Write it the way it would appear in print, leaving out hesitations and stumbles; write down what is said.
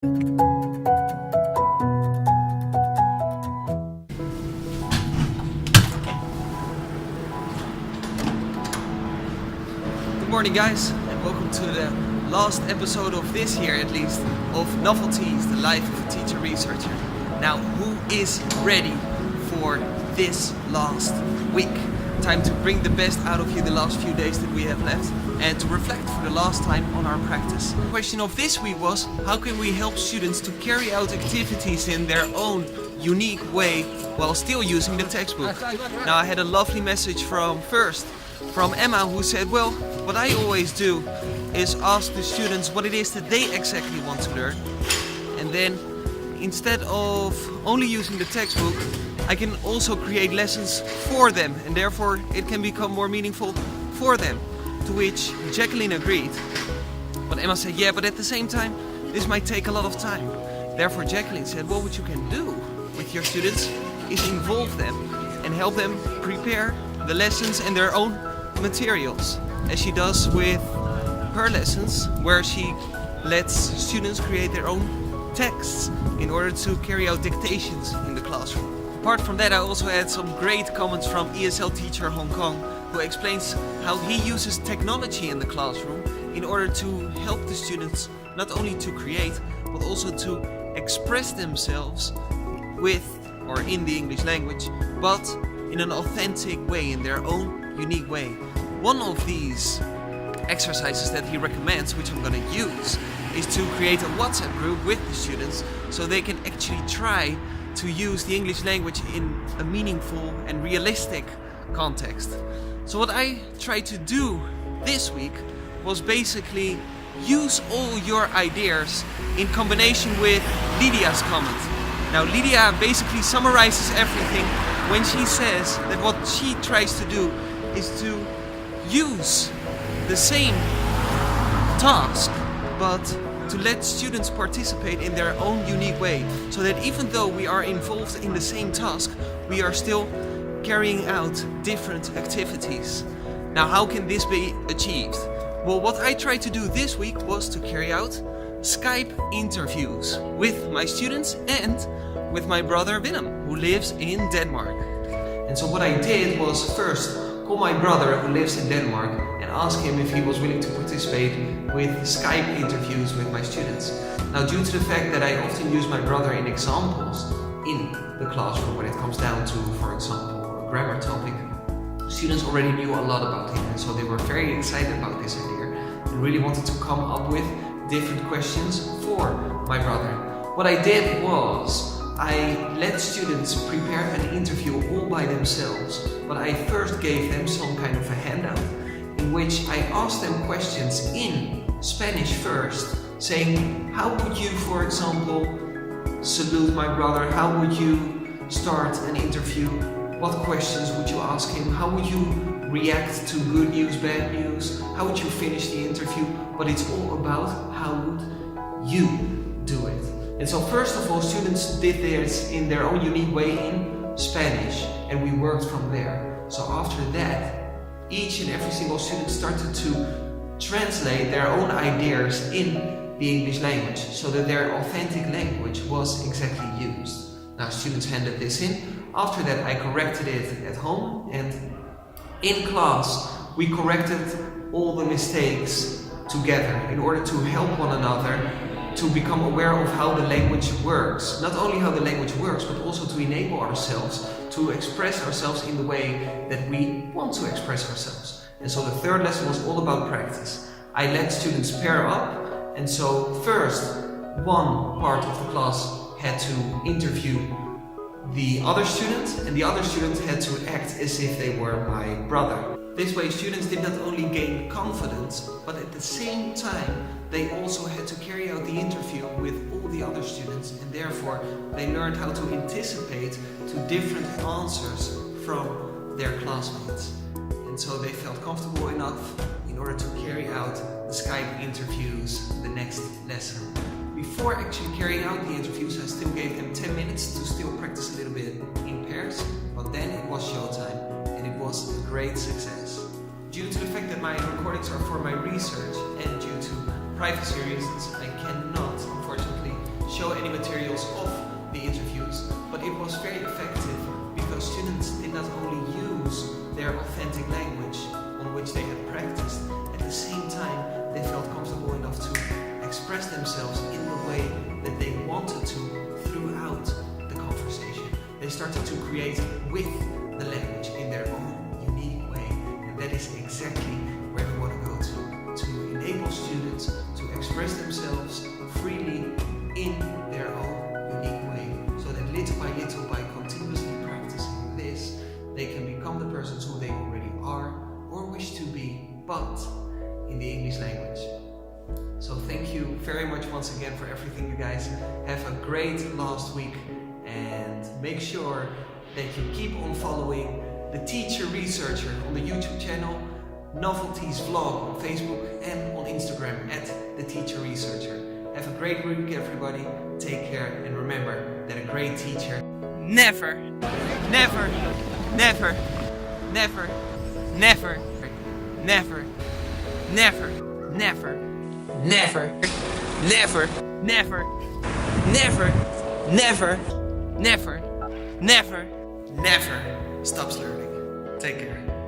Good morning guys, and welcome to the last episode of this year at least of NovELTies, the life of a teacher researcher. Now, who is ready for this last week? Time to bring the best out of you the last few days that we have left and to reflect for the last time on our practice. The question of this week was, how can we help students to carry out activities in their own unique way while still using the textbook? Now, I had a lovely message from Emma, who said, well, what I always do is ask the students what it is that they exactly want to learn, and then instead of only using the textbook, I can also create lessons for them, and therefore it can become more meaningful for them. To which Jacqueline agreed. But Emma said, yeah, but at the same time, this might take a lot of time. Therefore Jacqueline said, well, what you can do with your students is involve them and help them prepare the lessons and their own materials, as she does with her lessons, where she lets students create their own texts in order to carry out dictations in the classroom. Apart from that, I also had some great comments from ESL teacher Hong Kong, who explains how he uses technology in the classroom in order to help the students not only to create, but also to express themselves with or in the English language, but in an authentic way, in their own unique way. One of these exercises that he recommends, which I'm going to use, is to create a WhatsApp group with the students so they can actually try to use the English language in a meaningful and realistic context. So what I tried to do this week was basically use all your ideas in combination with Lydia's comment. Now, Lydia basically summarizes everything when she says that what she tries to do is to use the same task, but to let students participate in their own unique way, so that even though we are involved in the same task, we are still carrying out different activities. Now, how can this be achieved? Well, what I tried to do this week was to carry out Skype interviews with my students and with my brother Willem, who lives in Denmark. And so what I did was first call my brother, who lives in Denmark, and ask him if he was willing to participate with Skype interviews with my students. Now, due to the fact that I often use my brother in examples in the classroom when it comes down to, for example, a grammar topic, students already knew a lot about him, and so they were very excited about this idea and really wanted to come up with different questions for my brother. What I did was I let students prepare an interview all by themselves, but I first gave them some kind of a handout in which I asked them questions in Spanish first, saying, how would you, for example, salute my brother? How would you start an interview? What questions would you ask him? How would you react to good news, bad news? How would you finish the interview? But it's all about how would you do it. And so first of all, students did this in their own unique way in Spanish, and we worked from there. So after that, each and every single student started to translate their own ideas in the English language so that their authentic language was exactly used. Now, students handed this in. After that, I corrected it at home, and in class, we corrected all the mistakes together in order to help one another to become aware of how the language works. Not only how the language works, but also to enable ourselves to express ourselves in the way that we want to express ourselves. And so the third lesson was all about practice. I let students pair up, and so first one part of the class had to interview the other student, and the other student had to act as if they were my brother. This way, students did not only gain confidence, but at the same time they also had to carry out the interview with all the other students, and therefore they learned how to anticipate to different answers from their classmates. And so they felt comfortable enough in order to carry out the Skype interviews the next lesson. Before actually carrying out the interviews, I still gave them 10 minutes to still practice a little bit in pairs, but then it was showtime, and it was a great success. Due to the fact that my recordings are for my research and due to privacy reasons, I cannot, unfortunately, show any materials of the interviews, but it was very effective because students did not only use their authentic language on which they had practiced, at the same time they felt comfortable enough to express themselves in the way that they wanted to throughout the conversation. They started to create with the language in their own unique way, and that is exactly where we want to go to enable students to express themselves freely in their own unique way, so that little by continuously practicing this, they can become the persons who they already are or wish to be, but in the English language. So thank you very much once again for everything, you guys. Have a great last week, and make sure that you keep on following The Teacher Researcher on the YouTube channel, NovELTies vlog on Facebook, and on Instagram at The Teacher Researcher. Have a great week, everybody. Take care, and remember that a great teacher never, never, never, never, never, never, never, never, never, never, never, never, never, never, never, never stops learning. Take care.